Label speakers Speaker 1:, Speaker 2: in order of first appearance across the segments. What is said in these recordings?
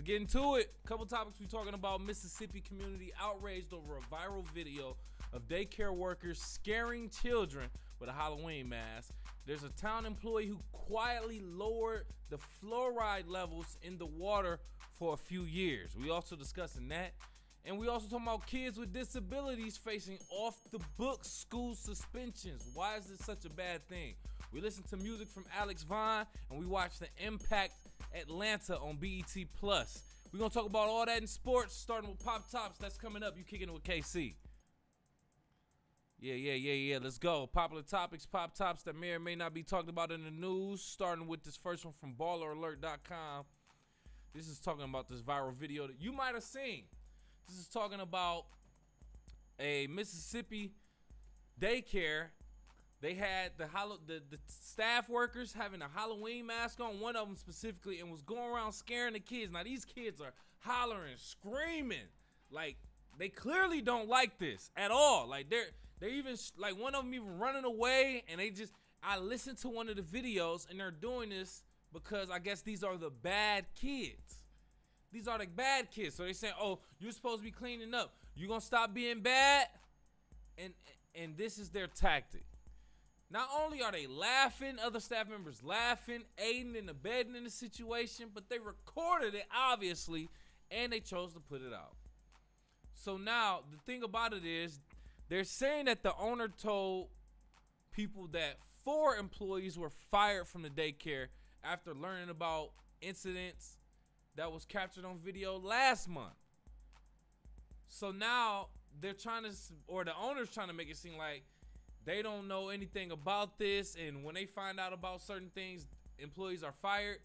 Speaker 1: get into it. Couple topics we talking about. Mississippi community outraged over a viral video of daycare workers scaring children with a Halloween mask. There's a town employee who quietly lowered the fluoride levels in the water for a few years. We also discussing that. And we also talking about kids with disabilities facing off the books school suspensions. Why is this such a bad thing? We listen to music from Alex Vine and we watch the Impact Atlanta on BET Plus. We're gonna talk about all that in sports, starting with Pop Tops. That's coming up. You kicking it with KC. Yeah. Let's go. Popular topics, Pop Tops that may or may not be talked about in the news. Starting with this first one from balleralert.com. This is talking about this viral video that you might have seen. This is talking about a Mississippi daycare. They had the staff workers having a Halloween mask on, one of them specifically, and was going around scaring the kids. Now these kids are hollering, screaming, like they clearly don't like this at all. Like they're even like one of them even running away, and I listened to one of the videos, and they're doing this because I guess these are the bad kids. These are the bad kids. So they saying, oh, you're supposed to be cleaning up. You gonna stop being bad? And this is their tactic. Not only are they laughing, other staff members laughing, aiding and abetting in the situation, but they recorded it, obviously, and they chose to put it out. So now, the thing about it is, they're saying that the owner told people that 4 employees were fired from the daycare after learning about incidents that was captured on video last month. So now they're trying to, or the owner's trying to make it seem like they don't know anything about this, and when they find out about certain things, employees are fired.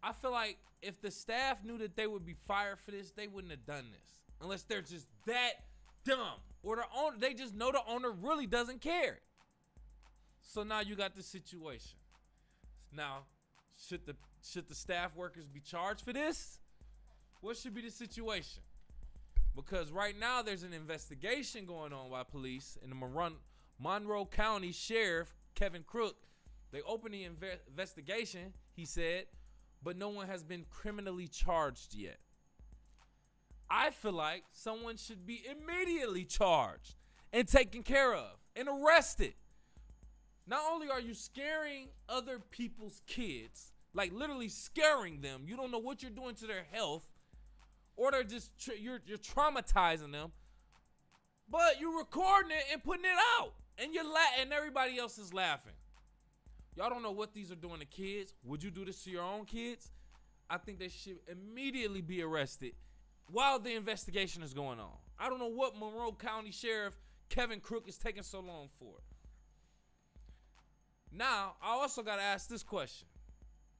Speaker 1: I feel like if the staff knew that they would be fired for this, they wouldn't have done this, unless they're just that dumb, or the owner, they just know the owner really doesn't care. So now you got this situation. Now, should the staff workers be charged for this? What should be the situation? Because right now there's an investigation going on by police in the Monroe County Sheriff Kevin Crook. They opened the investigation, he said, but no one has been criminally charged yet. I feel like someone should be immediately charged and taken care of and arrested. Not only are you scaring other people's kids, like literally scaring them, you don't know what you're doing to their health, or they're just you're traumatizing them, but you're recording it and putting it out, and and everybody else is laughing. Y'all don't know what these are doing to kids. Would you do this to your own kids? I think they should immediately be arrested while the investigation is going on. I don't know what Monroe County Sheriff Kevin Crook is taking so long for. Now, I also got to ask this question.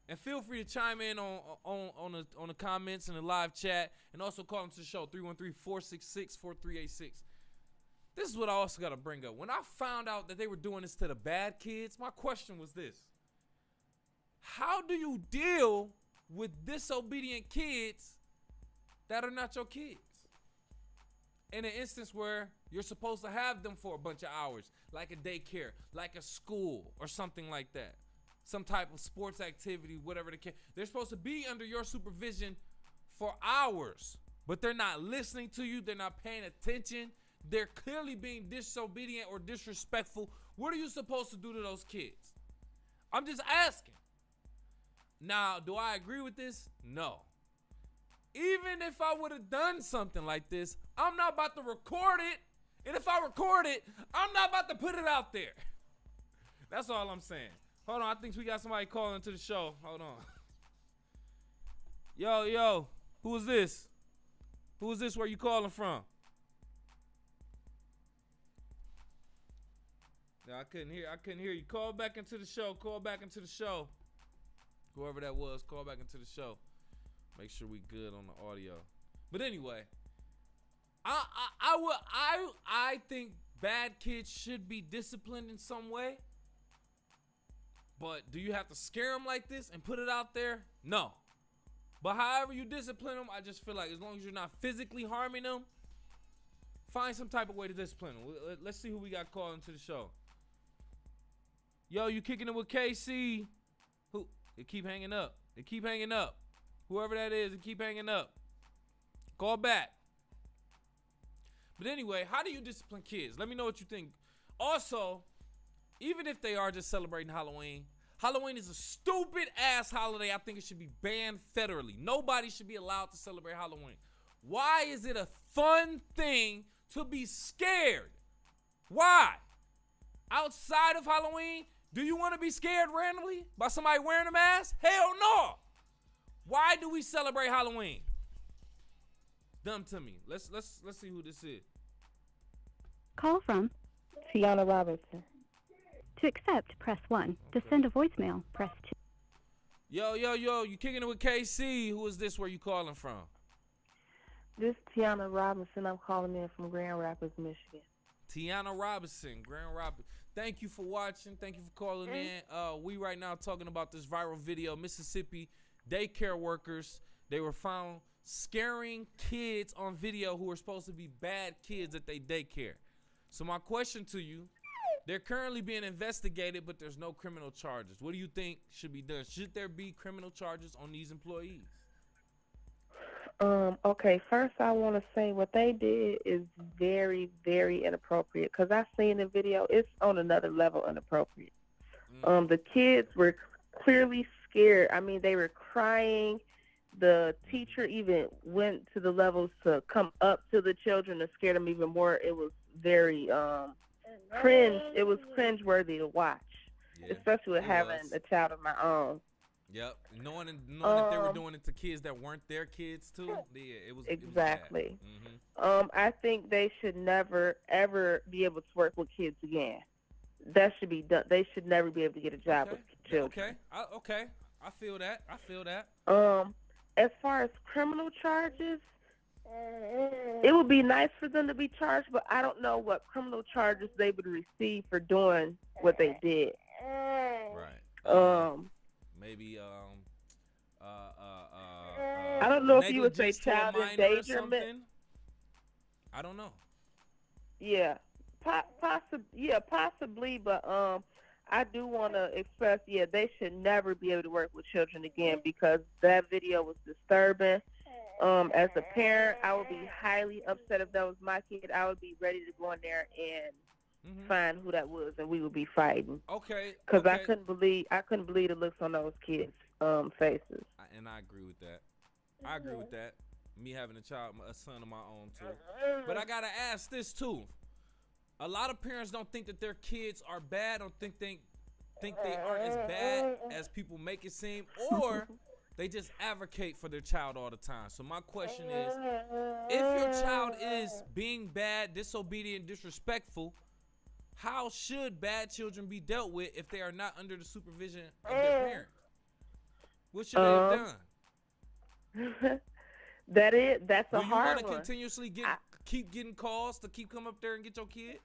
Speaker 1: And feel free to chime in on the comments and the live chat, and also call into the show 313-466-4386. This is what I also got to bring up. When I found out that they were doing this to the bad kids, my question was this: how do you deal with disobedient kids that are not your kids? In an instance where you're supposed to have them for a bunch of hours, like a daycare, like a school, or something like that. Some type of sports activity, whatever the case. They're supposed to be under your supervision for hours, but they're not listening to you. They're not paying attention. They're clearly being disobedient or disrespectful. What are you supposed to do to those kids? I'm just asking. Now, do I agree with this? No. Even if I would have done something like this, I'm not about to record it. And if I record it, I'm not about to put it out there. That's all I'm saying. Hold on, I think we got somebody calling into the show. Hold on. Yo, who is this? Who is this? Where you calling from? No, I couldn't hear you. Call back into the show. Whoever that was, call back into the show. Make sure we good on the audio. But anyway, I think bad kids should be disciplined in some way. But do you have to scare them like this and put it out there? No. But however you discipline them, I just feel like as long as you're not physically harming them, find some type of way to discipline them. Let's see who we got calling to the show. Yo, you kicking it with KC? Who? They keep hanging up. whoever that is, and keep hanging up. Call back. But anyway, how do you discipline kids? Let me know what you think. Also, even if they are just celebrating Halloween, Halloween is a stupid ass holiday. I think it should be banned federally. Nobody should be allowed to celebrate Halloween. Why is it a fun thing to be scared? Why? Outside of Halloween, do you want to be scared randomly by somebody wearing a mask? Hell no. Why do we celebrate Halloween? Dumb to me. Let's see who this is.
Speaker 2: Call from
Speaker 3: Tiana Robinson.
Speaker 2: To accept, press 1. To send a voicemail, press 2.
Speaker 1: Yo, you kicking it with KC. Who is this? Where you calling from?
Speaker 3: This is Tiana Robinson. I'm calling in from Grand Rapids, Michigan.
Speaker 1: Tiana Robinson, Grand Rapids. Thank you for watching. Thank you for calling in. We right now talking about this viral video. Mississippi daycare workers, they were found scaring kids on video who were supposed to be bad kids at their daycare. So my question to you, they're currently being investigated, but there's no criminal charges. What do you think should be done? Should there be criminal charges on these employees?
Speaker 3: Okay, first I want to say what they did is very, very inappropriate because I've seen the video. It's on another level inappropriate. The kids were clearly scared. I mean, they were crying. The teacher even went to the levels to come up to the children to scare them even more. It was very cringe. It was cringeworthy to watch, especially with having a child of my own.
Speaker 1: Yep, knowing that they were doing it to kids that weren't their kids too. Yeah, it was
Speaker 3: exactly.
Speaker 1: It was
Speaker 3: I think they should never ever be able to work with kids again. That should be done. They should never be able to get a job with children.
Speaker 1: Okay, I feel that.
Speaker 3: As far as criminal charges, it would be nice for them to be charged, but I don't know what criminal charges they would receive for doing what they did.
Speaker 1: Right. Maybe
Speaker 3: I don't know if you would say child endangerment.
Speaker 1: I don't know.
Speaker 3: Yeah, possibly, but I do want to express, they should never be able to work with children again because that video was disturbing. As a parent, I would be highly upset if that was my kid. I would be ready to go in there and find who that was, and we would be fighting.
Speaker 1: Okay.
Speaker 3: Because I couldn't believe the looks on those kids' faces.
Speaker 1: And I agree with that. Me having a son of my own too. But I gotta ask this too. A lot of parents don't think that their kids are bad, or think they aren't as bad as people make it seem, or they just advocate for their child all the time. So my question is, if your child is being bad, disobedient, disrespectful, how should bad children be dealt with if they are not under the supervision of their parents? What should they have done?
Speaker 3: That's a hard one.
Speaker 1: Do you want to continuously keep getting calls to keep coming up there and get your kid?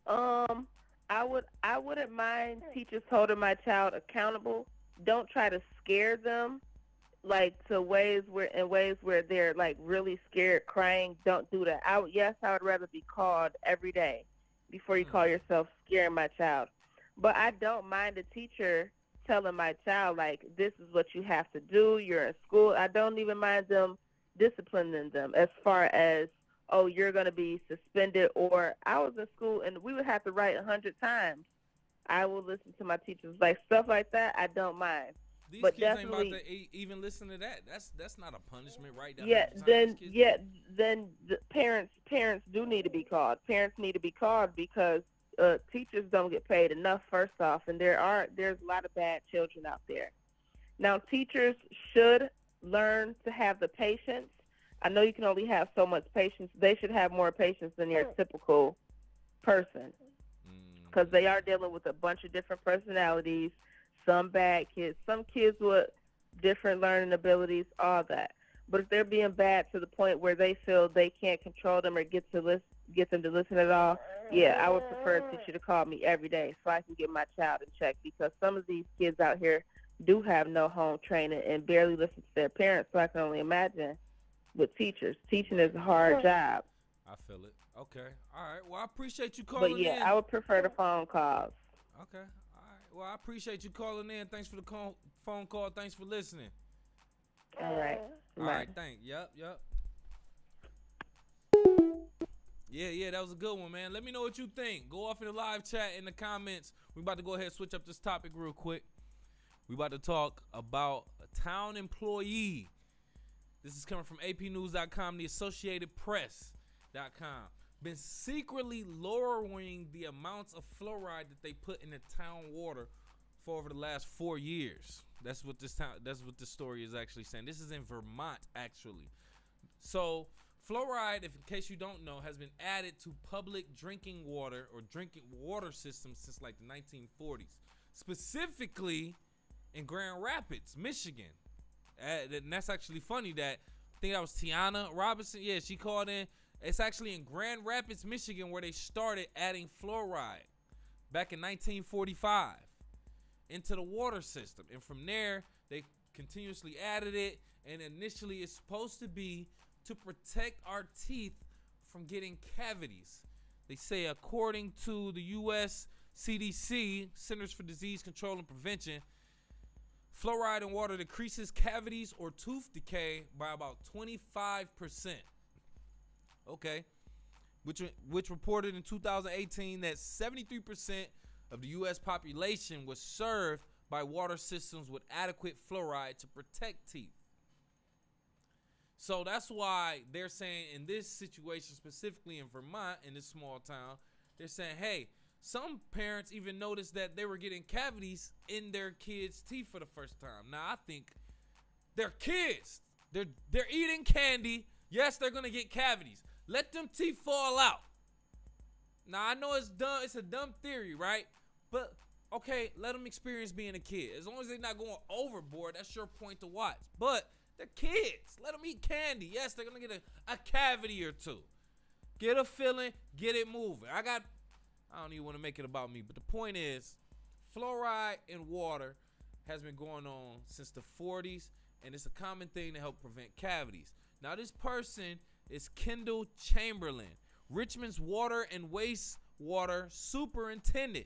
Speaker 3: I wouldn't mind teachers holding my child accountable. Don't try to scare them, like in ways where they're like really scared, crying. Don't do that. I would rather be called every day before you call yourself scaring my child. But I don't mind a teacher telling my child, like, this is what you have to do. You're in school. I don't even mind them disciplining them as far as, oh, you're going to be suspended. Or I was in school and we would have to write 100 times. I will listen to my teachers, like stuff like that. I don't mind.
Speaker 1: These
Speaker 3: but
Speaker 1: kids ain't about to even listen to that. That's not a punishment, right?
Speaker 3: Then the parents do need to be called. Parents need to be called because teachers don't get paid enough, first off, and there's a lot of bad children out there. Now, teachers should learn to have the patience. I know you can only have so much patience. They should have more patience than your typical person because they are dealing with a bunch of different personalities, some bad kids, some kids with different learning abilities, all that. But if they're being bad to the point where they feel they can't control them or get them to listen at all, I would prefer a teacher to call me every day so I can get my child in check, because some of these kids out here do have no home training and barely listen to their parents, so I can only imagine with teachers. Teaching is a hard job.
Speaker 1: I feel it. Okay. All right. Well, I appreciate you calling in.
Speaker 3: But I would prefer the phone calls.
Speaker 1: Okay. All right. Well, I appreciate you calling in. Thanks for the phone call. Thanks for listening.
Speaker 3: All right.
Speaker 1: All right, thanks. Yep. Yeah, that was a good one, man. Let me know what you think. Go off in the live chat in the comments. We about to go ahead and switch up this topic real quick. We about to talk about a town employee. This is coming from apnews.com, the Associated Press.com. Been secretly lowering the amounts of fluoride that they put in the town water for over the last 4 years. That's what this story is actually saying. This is in Vermont, actually. So fluoride, if in case you don't know, has been added to public drinking water or drinking water systems since like the 1940s, specifically in Grand Rapids, Michigan. And that's actually funny that I think that was Tiana Robinson. Yeah, she called in. It's actually in Grand Rapids, Michigan, where they started adding fluoride back in 1945 into the water system. And from there, they continuously added it. And initially, it's supposed to be to protect our teeth from getting cavities. They say, according to the U.S. CDC, Centers for Disease Control and Prevention, fluoride in water decreases cavities or tooth decay by about 25%. Okay. Which reported in 2018 that 73% of the U.S. population was served by water systems with adequate fluoride to protect teeth. So that's why they're saying in this situation, specifically in Vermont, in this small town, they're saying, hey, some parents even noticed that they were getting cavities in their kids' teeth for the first time. Now, I think they're kids. They're eating candy. Yes, they're going to get cavities. Let them teeth fall out. Now, I know it's dumb. It's a dumb theory, right? But, okay, let them experience being a kid. As long as they're not going overboard, that's your point to watch. But they're kids. Let them eat candy. Yes, they're going to get a cavity or two. Get a feeling. Get it moving. I don't even want to make it about me. But the point is, fluoride in water has been going on since the 40s. And it's a common thing to help prevent cavities. Now, this person is Kendall Chamberlain, Richmond's water and wastewater superintendent.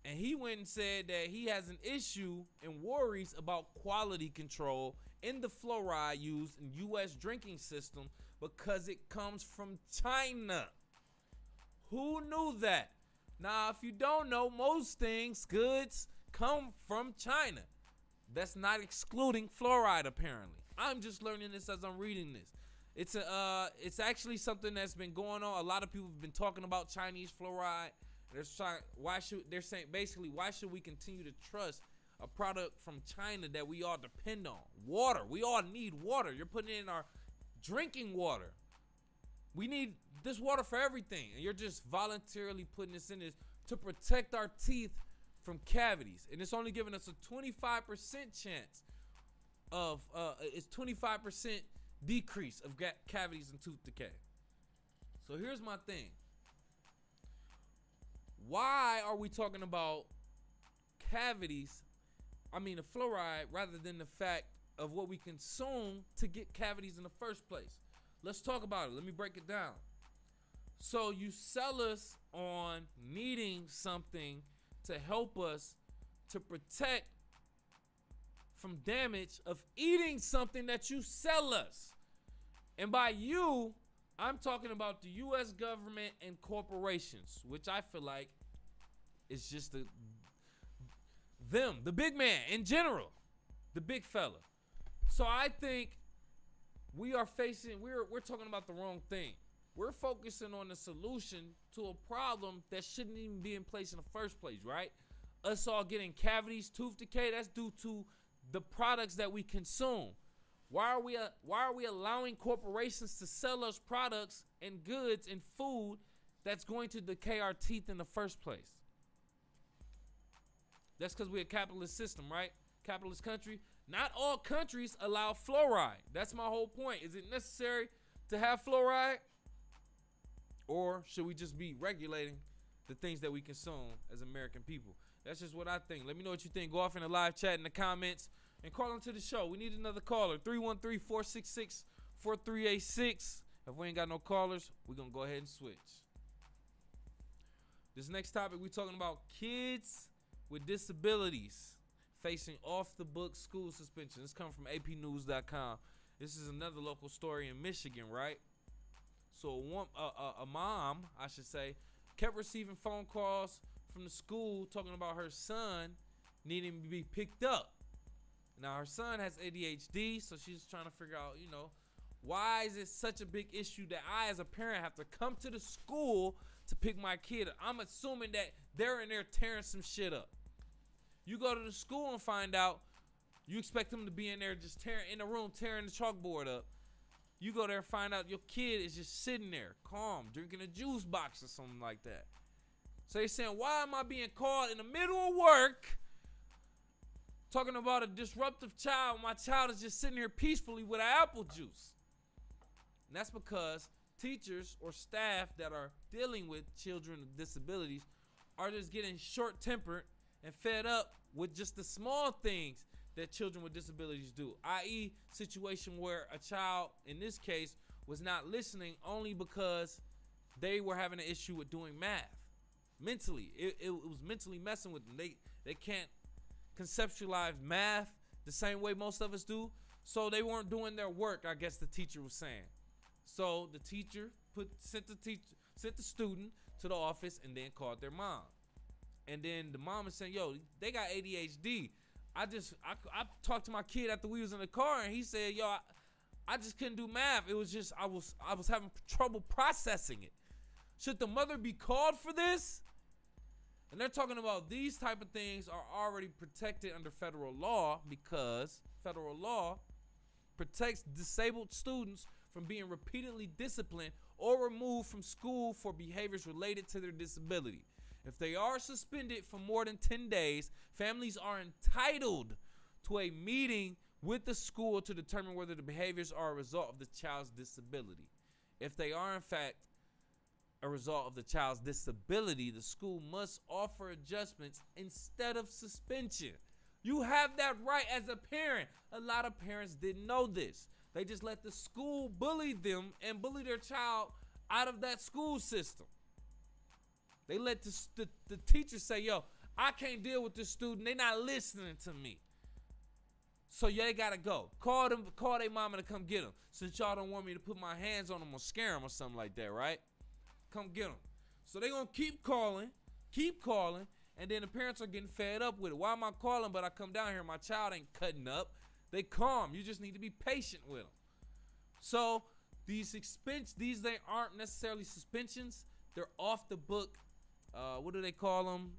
Speaker 1: And he went and said that he has an issue and worries about quality control in the fluoride used in U.S. drinking system because it comes from China. Who knew that? Now, if you don't know, most goods come from China. That's not excluding fluoride, apparently. I'm just learning this as I'm reading this. It's actually something that's been going on. A lot of people have been talking about Chinese fluoride. Why should we continue to trust a product from China that we all depend on? Water. We all need water. You're putting it in our drinking water. We need this water for everything. And you're just voluntarily putting this in this to protect our teeth from cavities. And it's only giving us a 25% chance of it's 25% decrease of cavities and tooth decay. So here's my thing. Why are we talking about cavities, the fluoride, rather than the fact of what we consume to get cavities in the first place? Let's talk about it. Let me break it down. So you sell us on needing something to help us to protect from damage of eating something that you sell us. And by you, I'm talking about the U.S. government and corporations, which I feel like is just the big man in general, the big fella. So I think we're talking about the wrong thing. We're focusing on the solution to a problem that shouldn't even be in place in the first place, right? Us all getting cavities, tooth decay, that's due to the products that we consume. Why are we allowing corporations to sell us products and goods and food that's going to decay our teeth in the first place? That's because we're a capitalist system, right? Capitalist country. Not all countries allow fluoride. That's my whole point. Is it necessary to have fluoride? Or should we just be regulating the things that we consume as American people? That's just what I think. Let me know what you think. Go off in the live chat in the comments and call into the show. We need another caller. 313-466-4386. If we ain't got no callers, we're going to go ahead and switch. This next topic, we're talking about kids with disabilities facing off-the-book school suspension. This comes from apnews.com. This is another local story in Michigan, right? So a mom, I should say, kept receiving phone calls from the school talking about her son needing to be picked up. Now, her son has ADHD, so she's trying to figure out, why is it such a big issue that I, as a parent, have to come to the school to pick my kid up? I'm assuming that they're in there tearing some shit up. You go to the school and find out, you expect them to be in there just tearing the chalkboard up. You go there and find out your kid is just sitting there, calm, drinking a juice box or something like that. So they're saying, why am I being called in the middle of work talking about a disruptive child? My child is just sitting here peacefully with an apple juice. And that's because teachers or staff that are dealing with children with disabilities are just getting short-tempered and fed up with just the small things that children with disabilities do, i.e. situation where a child, in this case, was not listening only because they were having an issue with doing math. Mentally, it was mentally messing with them. They can't conceptualize math the same way most of us do, so they weren't doing their work, I guess the teacher was saying. So the teacher sent the student to the office and then called their mom. And then the mom is saying, yo, they got ADHD. I talked to my kid after we was in the car, and he said, yo, I just couldn't do math. It was just I was having trouble processing it. Should the mother be called for this? And they're talking about these type of things are already protected under federal law, because federal law protects disabled students from being repeatedly disciplined or removed from school for behaviors related to their disability. If they are suspended for more than 10 days, families are entitled to a meeting with the school to determine whether the behaviors are a result of the child's disability. If they are, in fact, a result of the child's disability, the school must offer adjustments instead of suspension. You have that right as a parent. A lot of parents didn't know this. They just let the school bully them and bully their child out of that school system. They let the teacher say, yo, I can't deal with this student. They're not listening to me. So yeah, they gotta go. Call their mama to come get them. Since y'all don't want me to put my hands on them or scare them or something like that, right? Come get them. So they gonna keep calling, and then the parents are getting fed up with it. Why am I calling, but I come down here and my child ain't cutting up? They calm. You just need to be patient with them. So these they aren't necessarily suspensions. They're off the book. What do they call them?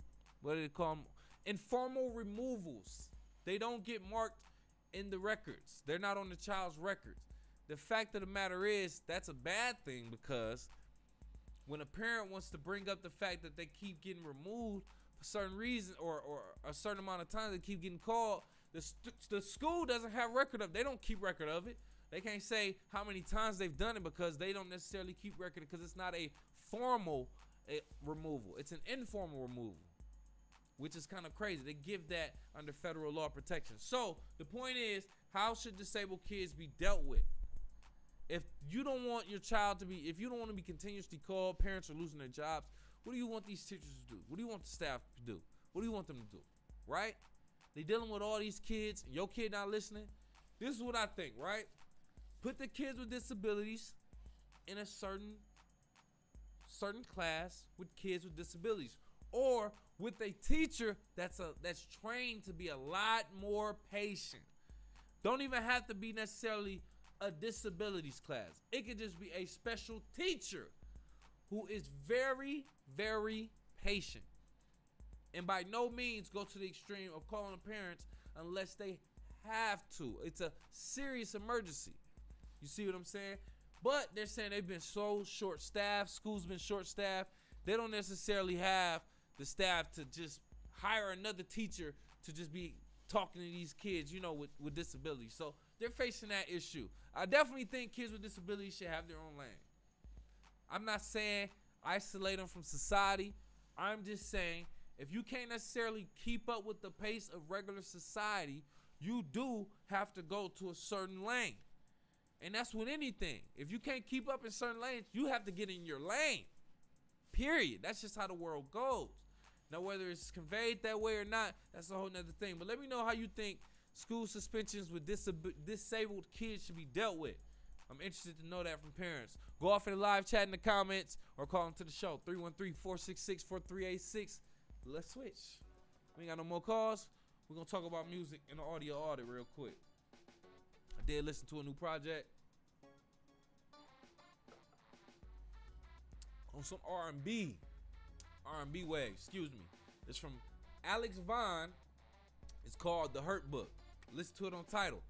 Speaker 1: Informal removals. They don't get marked in the records. They're not on the child's records. The fact of the matter is, that's a bad thing, because when a parent wants to bring up the fact that they keep getting removed for certain reason or a certain amount of time they keep getting called, the school doesn't have record of it. They don't keep record of it. They can't say how many times they've done it, because they don't necessarily keep record, because it's not a formal removal. It's an informal removal, which is kind of crazy. They give that under federal law protection. So the point is, how should disabled kids be dealt with? If you don't want your child to be, if you don't want to be continuously called, parents are losing their jobs, what do you want these teachers to do? What do you want the staff to do? What do you want them to do? Right? They dealing with all these kids, and your kid not listening. This is what I think, right? Put the kids with disabilities in a certain class with kids with disabilities, or with a teacher that's trained to be a lot more patient. Don't even have to be necessarily a disabilities class. It could just be a special teacher who is very, very patient, and by no means go to the extreme of calling the parents unless they have to. It's a serious emergency. You see what I'm saying? But they're saying they've been so short-staffed. School's been short-staffed. They don't necessarily have the staff to just hire another teacher to just be talking to these kids, with disabilities. So they're facing that issue. I definitely think kids with disabilities should have their own lane. I'm not saying isolate them from society. I'm just saying, if you can't necessarily keep up with the pace of regular society, you do have to go to a certain lane. And that's with anything. If you can't keep up in certain lanes, you have to get in your lane. Period. That's just how the world goes. Now, whether it's conveyed that way or not, that's a whole nother thing. But let me know how you think school suspensions with disabled kids should be dealt with. I'm interested to know that from parents. Go off in the live chat in the comments or call into the show, 313-466-4386. Let's switch. We ain't got no more calls. We're going to talk about music and the audio audit real quick. I did listen to a new project on some R&B wave, excuse me. It's from Alex Vaughn. It's called The Hurt Book. Listen to it on Tidal.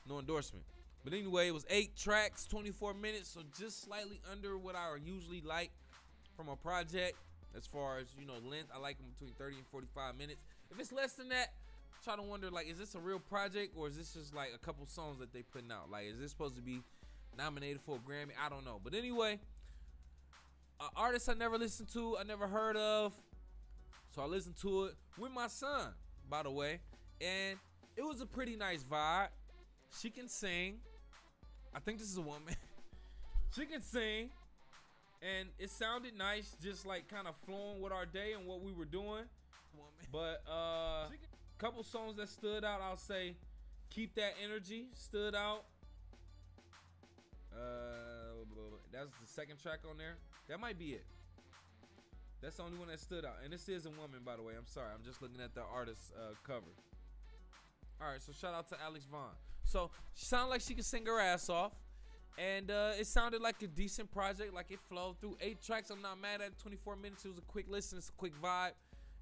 Speaker 1: No endorsement. But anyway, it was 8 tracks, 24 minutes, so just slightly under what I usually like from a project. As far as, length, I like them between 30 and 45 minutes. If it's less than that, I try to wonder, like, is this a real project or is this just like a couple songs that they putting out? Like, is this supposed to be nominated for a Grammy? I don't know. But anyway, artist I never listened to, I never heard of. So I listened to it with my son, by the way. And it was a pretty nice vibe. She can sing. I think this is a woman. She can sing. And it sounded nice, just like kind of flowing with our day and what we were doing. But a couple songs that stood out, I'll say Keep That Energy stood out. That's the second track on there. That might be it. That's the only one that stood out. And this is a woman, by the way. I'm sorry. I'm just looking at the artist's cover. All right, so shout out to Alex Vaughn. So she sounded like she could sing her ass off. And it sounded like a decent project. Like it flowed through 8 tracks. I'm not mad at it. 24 minutes. It was a quick listen. It's a quick vibe.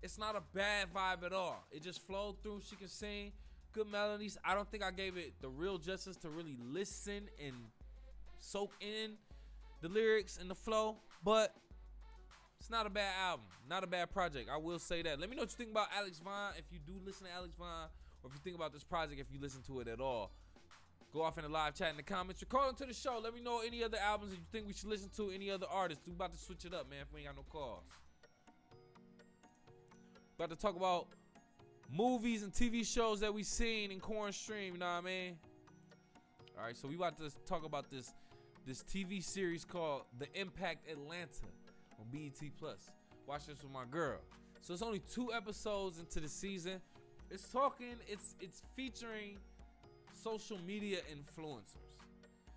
Speaker 1: It's not a bad vibe at all. It just flowed through. She can sing. Good melodies. I don't think I gave it the real justice to really listen and soak in the lyrics and the flow. But it's not a bad album. Not a bad project. I will say that. Let me know what you think about Alex Vaughn. If you do listen to Alex Vaughn, or if you think about this project, if you listen to it at all. Go off in the live chat in the comments. You're calling to the show. Let me know any other albums that you think we should listen to, any other artists. We're about to switch it up, man, if we ain't got no calls. About to talk about movies and TV shows that we seen in Corn Stream, you know what I mean? All right, so we about to talk about this TV series called The Impact Atlanta on BET+. Watch this with my girl. So it's only 2 episodes into the season. It's featuring social media influencers.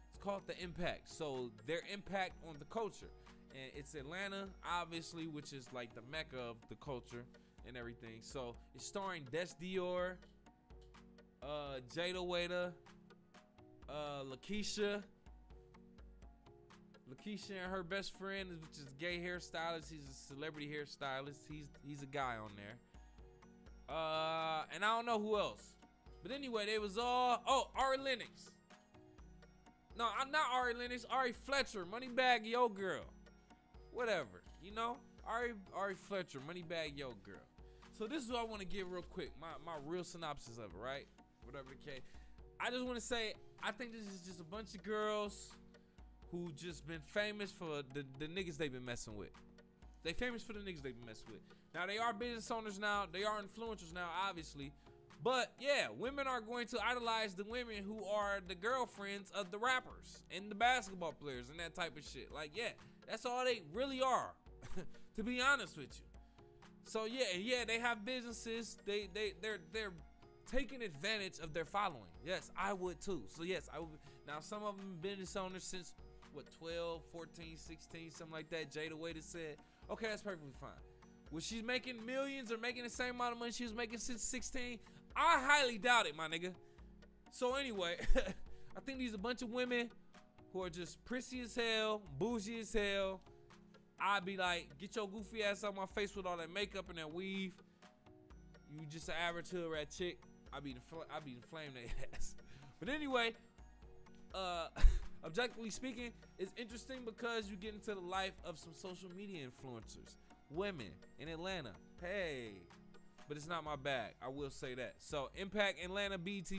Speaker 1: It's called The Impact. So their impact on the culture. And it's Atlanta, obviously, which is like the mecca of the culture and everything. So it's starring Des Dior, Jada Waiter, Lakeisha and her best friend, which is a gay hairstylist. He's a celebrity hairstylist. He's a guy on there. And I don't know who else. But anyway, they was all Ari Lennox. No, I'm not Ari Lennox. Ari Fletcher, Moneybag Yo Girl. Whatever, Ari Fletcher, Moneybag Yo Girl. So this is what I want to give real quick. My real synopsis of it, right? Whatever the case. I just want to say, I think this is just a bunch of girls who just been famous for the niggas they've been messing with. They famous for the niggas they've been messing with. Now, they are business owners now. They are influencers now, obviously. But, yeah, women are going to idolize the women who are the girlfriends of the rappers and the basketball players and that type of shit. Like, yeah, that's all they really are, to be honest with you. So, yeah, they have businesses. They're taking advantage of their following. Yes, I would, too. So, yes, I would. Now, some of them business owners since, 12, 14, 16, something like that. Jada Waiter said, okay, that's perfectly fine. Was she making millions or making the same amount of money she was making since 16? I highly doubt it, my nigga. So anyway, I think these a bunch of women who are just prissy as hell, bougie as hell. I'd be like, get your goofy ass out my face with all that makeup and that weave. You just an average hood rat chick. I be inflamed their ass. But anyway, objectively speaking, it's interesting because you get into the life of some social media influencers. Women in Atlanta. Hey. But it's not my bag. I will say that. So, Impact Atlanta BET+.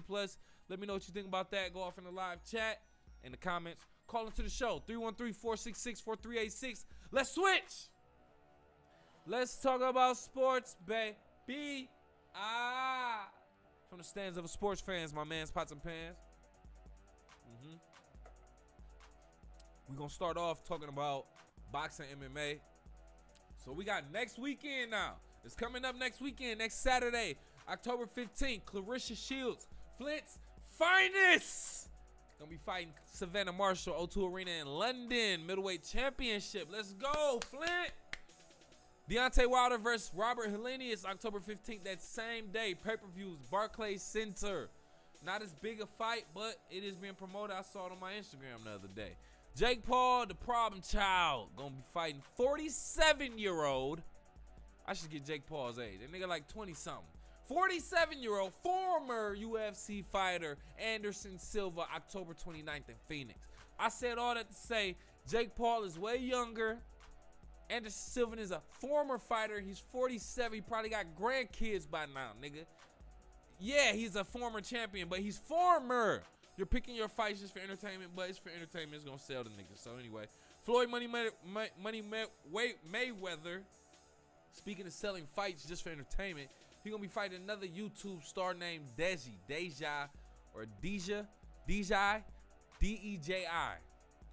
Speaker 1: Let me know what you think about that. Go off in the live chat, in the comments. Call into the show. 313-466-4386. Let's switch. Let's talk about sports, baby. From the stands of a sports fans, my man's Pots and Pans. We're going to start off talking about boxing MMA. So we got next weekend now. It's coming up next weekend, next Saturday, October 15th. Clarissa Shields, Flint's finest, gonna be fighting Savannah Marshall, O2 Arena in London, middleweight championship. Let's go, Flint. Deontay Wilder versus Robert Helenius, October 15th, that same day. Pay-per-views, Barclays Center. Not as big a fight, but it is being promoted. I saw it on my Instagram the other day. Jake Paul, the problem child, gonna be fighting 47-year-old. I should get Jake Paul's age. That nigga like 20-something. 47-year-old former UFC fighter Anderson Silva, October 29th in Phoenix. I said all that to say Jake Paul is way younger. Anderson Silva is a former fighter. He's 47. He probably got grandkids by now, nigga. Yeah, he's a former champion, but he's former. You're picking your fights just for entertainment, but it's for entertainment. It's gonna sell the nigga. So anyway, Floyd Mayweather. Speaking of selling fights just for entertainment, he's gonna be fighting another YouTube star named Deji, Deji, D-E-J-I.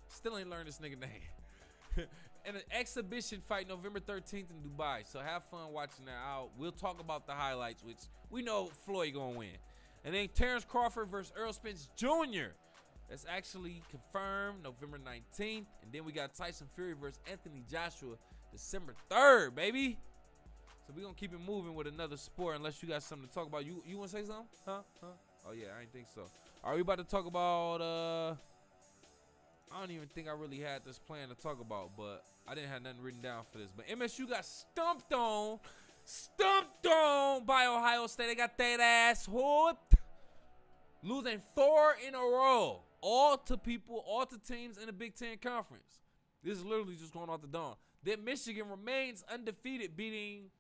Speaker 1: Still ain't learned this nigga name. And an exhibition fight November 13th in Dubai. So have fun watching that out. We'll talk about the highlights, which we know Floyd gonna win. And then Terrence Crawford versus Errol Spence Jr. That's actually confirmed November 19th. And then we got Tyson Fury versus Anthony Joshua December 3rd, baby. So we're gonna keep it moving with another sport unless you got something to talk about. You wanna say something? Huh? Oh yeah, I didn't think so. Are we about to talk about I don't even think I really had this plan to talk about, but I didn't have nothing written down for this. But MSU got stumped on by Ohio State. They got that ass whooped, losing 4 in a row, all to teams in the Big Ten Conference. This is literally just going off the dome. Then Michigan remains undefeated, beating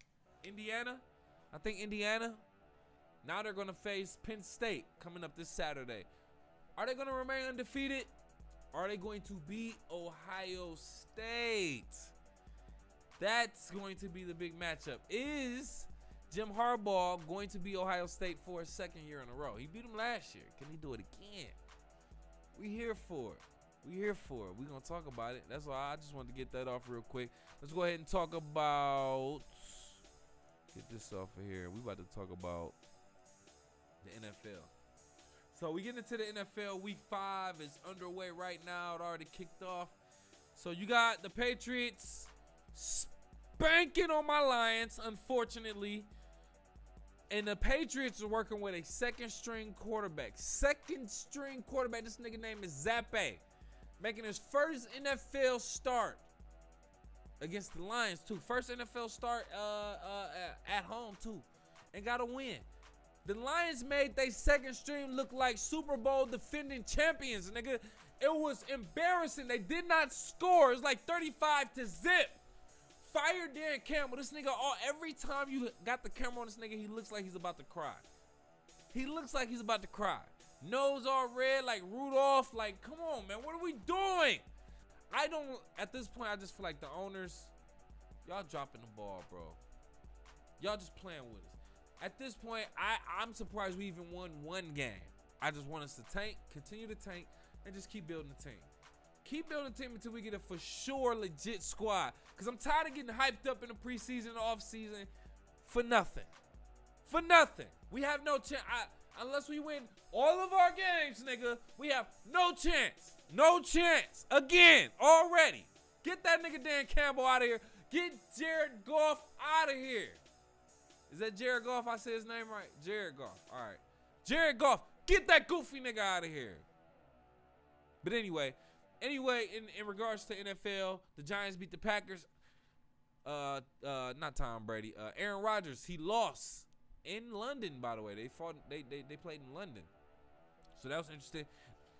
Speaker 1: Indiana. I think Indiana. Now they're going to face Penn State coming up this Saturday. Are they going to remain undefeated? Are they going to beat Ohio State? That's going to be the big matchup. Is Jim Harbaugh going to beat Ohio State for a second year in a row? He beat them last year. Can he do it again? We here for it. We're going to talk about it. That's why I just wanted to get that off real quick. Let's go ahead and talk about... Get this off of here. We about to talk about the NFL. So we get into the NFL. Week 5 is underway right now. It already kicked off. So you got the Patriots spanking on my Lions, unfortunately. And the Patriots are working with a second-string quarterback. This nigga name is Zappe. Making his first NFL start against the Lions, too. First NFL start at home, too. And got a win. The Lions made their second string look like Super Bowl defending champions, nigga. It was embarrassing. They did not score. It was like 35-0. Fire Dan Campbell. This nigga, every time you got the camera on this nigga, he looks like he's about to cry. Nose all red like Rudolph. Like, come on, man. What are we doing? At this point, I just feel like the owners, y'all dropping the ball, bro. Y'all just playing with us. At this point, I'm surprised we even won one game. I just want us to continue to tank, and just keep building the team. Keep building the team until we get a for sure legit squad. Because I'm tired of getting hyped up in the preseason and off-season for nothing. We have no chance. Unless we win all of our games, nigga, we have no chance. Again, already. Get that nigga Dan Campbell out of here. Get Jared Goff out of here. Is that Jared Goff? I said his name right? Jared Goff. All right. Jared Goff, get that goofy nigga out of here. But anyway, in regards to NFL, the Giants beat the Packers. Not Tom Brady. Aaron Rodgers, he lost in London, by the way. They played in London. So that was interesting.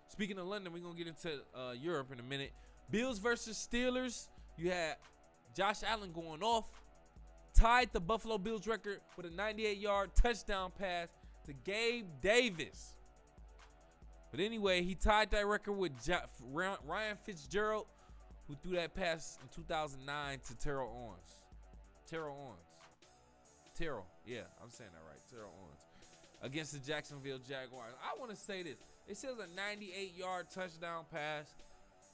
Speaker 1: Speaking of London, we're going to get into Europe in a minute. Bills versus Steelers. You had Josh Allen going off. Tied the Buffalo Bills record with a 98-yard touchdown pass to Gabe Davis. But anyway, he tied that record with Ryan Fitzgerald, who threw that pass in 2009 to Terrell Owens. Yeah, I'm saying that right. Terrell Owens. Against the Jacksonville Jaguars. I want to say this. It says a 98-yard touchdown pass.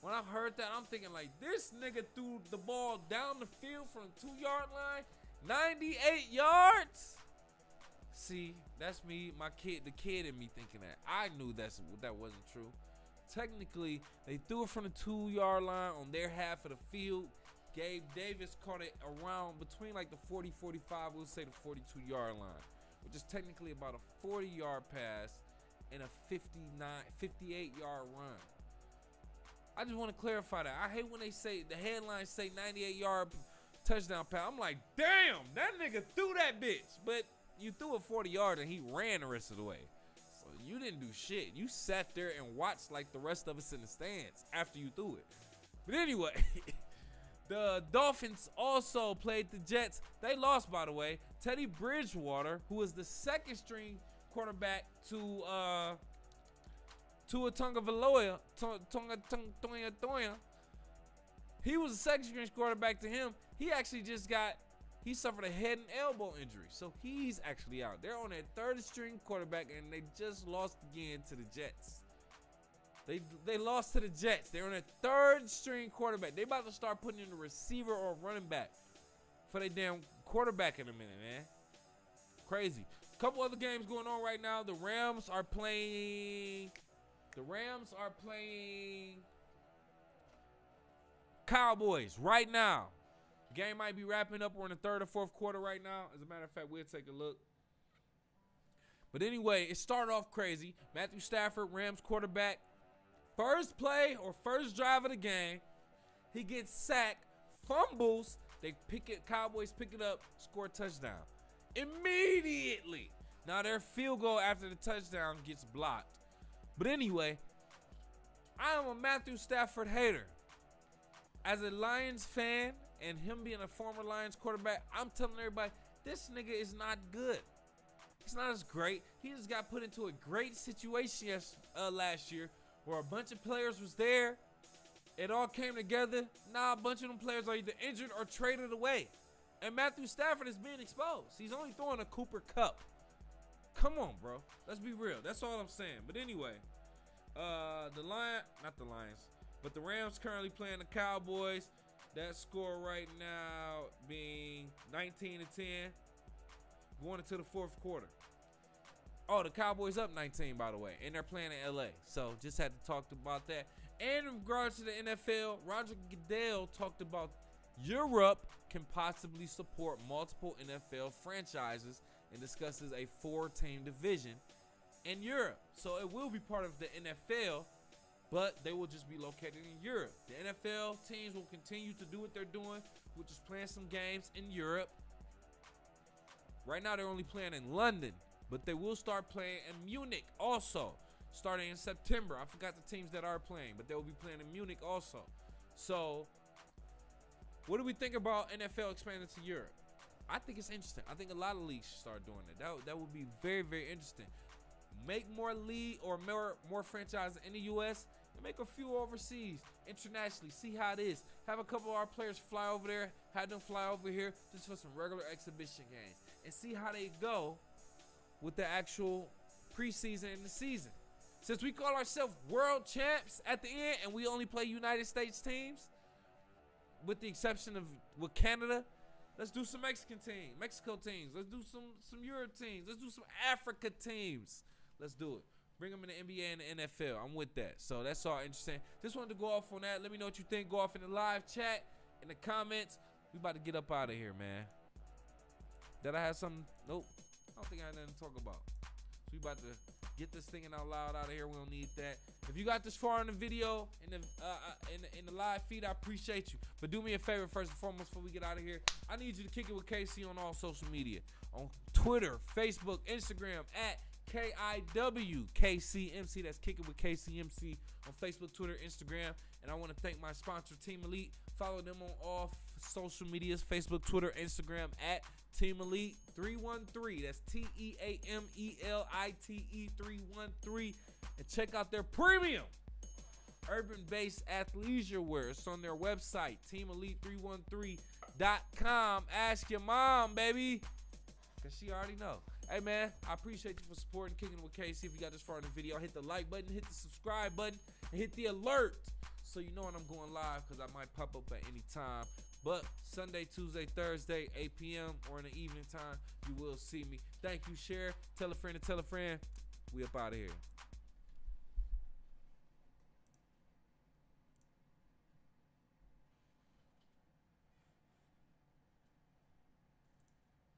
Speaker 1: When I heard that, I'm thinking like, this nigga threw the ball down the field from the 2-yard line 98 yards. See, that's me, the kid in me thinking that. I knew that wasn't true. Technically, they threw it from the 2-yard line on their half of the field. Gabe Davis caught it around between like the 40, 45, we'll say the 42-yard line, which is technically about a 40-yard pass and a 58-yard run. I just want to clarify that. I hate when they say, the headlines say 98-yard touchdown pass. I'm like, damn, that nigga threw that bitch. But you threw it 40 yards and he ran the rest of the way. So you didn't do shit. You sat there and watched like the rest of us in the stands after you threw it. But anyway, the Dolphins also played the Jets. They lost, by the way. Teddy Bridgewater, who was the second string quarterback to Tua Tagovailoa, he was the second string quarterback to him. He suffered a head and elbow injury, so he's actually out. They're on their third string quarterback, and they just lost again to the Jets. They lost to the Jets. They're on their third string quarterback. They about to start putting in a receiver or a running back for their damn quarterback in a minute, man. Crazy. Couple other games going on right now. The Rams are playing Cowboys right now. The game might be wrapping up. We're in the third or fourth quarter right now. As a matter of fact, we'll take a look. But anyway, it started off crazy. Matthew Stafford, Rams quarterback. First play or first drive of the game, he gets sacked, fumbles. Cowboys pick it up, score a touchdown. Immediately. Now their field goal after the touchdown gets blocked. But anyway, I am a Matthew Stafford hater. As a Lions fan and him being a former Lions quarterback, I'm telling everybody, this nigga is not good. He's not as great. He just got put into a great situation last year where a bunch of players was there. It all came together. Now a bunch of them players are either injured or traded away. And Matthew Stafford is being exposed. He's only throwing a Cooper Cup. Come on, bro. Let's be real. That's all I'm saying. But anyway, the Rams currently playing the Cowboys. That score right now being 19-10, going into the fourth quarter. Oh, the Cowboys up 19, by the way, and they're playing in LA. So just had to talk about that. And in regards to the NFL, Roger Goodell talked about Europe can possibly support multiple NFL franchises and discusses a 4-team division in Europe. So it will be part of the NFL, but they will just be located in Europe. The NFL teams will continue to do what they're doing, which is playing some games in Europe. Right now they're only playing in London, but they will start playing in Munich also, starting in September. I forgot the teams that are playing, but they will be playing in Munich also. So what do we think about NFL expanding to Europe? I think it's interesting. I think a lot of leagues should start doing it. That would be very, very interesting. Make more league or more franchises in the U.S. and make a few overseas, internationally. See how it is. Have a couple of our players fly over there. Have them fly over here just for some regular exhibition games. And see how they go with the actual preseason and the season. Since we call ourselves world champs at the end and we only play United States teams, with the exception of with Canada, let's do some Mexico teams. Let's do some Europe teams. Let's do some Africa teams. Let's do it. Bring them in the NBA and the NFL. I'm with that. So that's all interesting. Just wanted to go off on that. Let me know what you think. Go off in the live chat, in the comments. We about to get up out of here, man. Did I have something? Nope. I don't think I had nothing to talk about. So we about to get this thing out loud out of here. We don't need that. If you got this far in the video, in the live feed, I appreciate you. But do me a favor first and foremost before we get out of here. I need you to kick it with KC on all social media. On Twitter, Facebook, Instagram, at KIWKCMC. That's Kick It With KCMC on Facebook, Twitter, Instagram. And I want to thank my sponsor, Team Elite. Follow them on all social medias, Facebook, Twitter, Instagram, at Team Elite 313. That's TEAMELITE 313. And check out their premium urban-based athleisure wear. It's on their website, teamelite313.com. Ask your mom, baby, because she already know. Hey, man, I appreciate you for supporting Kicking It With KC. If you got this far in the video, hit the like button, hit the subscribe button, and hit the alert so you know when I'm going live, because I might pop up at any time. But Sunday, Tuesday, Thursday, 8 p.m. or in the evening time, you will see me. Thank you, share. Tell a friend to tell a friend. We up out of here.